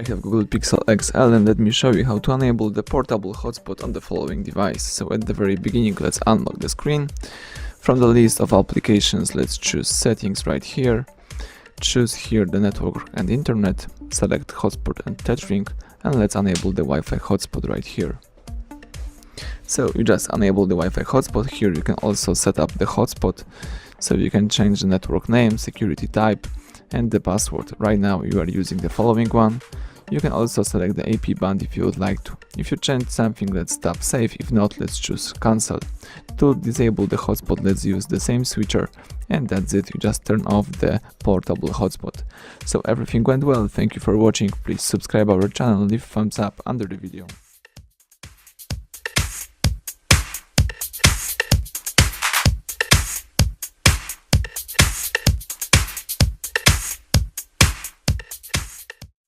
I have Google Pixel XL, and let me show you how to enable the portable hotspot on the following device. So at the very beginning, let's unlock the screen. From the list of applications, let's choose settings right here. Choose here the network and internet, select hotspot and tethering, and let's enable the Wi-Fi hotspot right here. So you just enable the Wi-Fi hotspot. Here you can also set up the hotspot, so you can change the network name, security type, and the password. Right now you are using the following one. You can also select the AP band if you would like to. If you change something, let's tap save. If not, let's choose cancel. To disable the hotspot, let's use the same switcher, and that's it. You just turn off the portable hotspot. So everything went well. Thank you for watching. Please subscribe our channel, leave thumbs up under the video.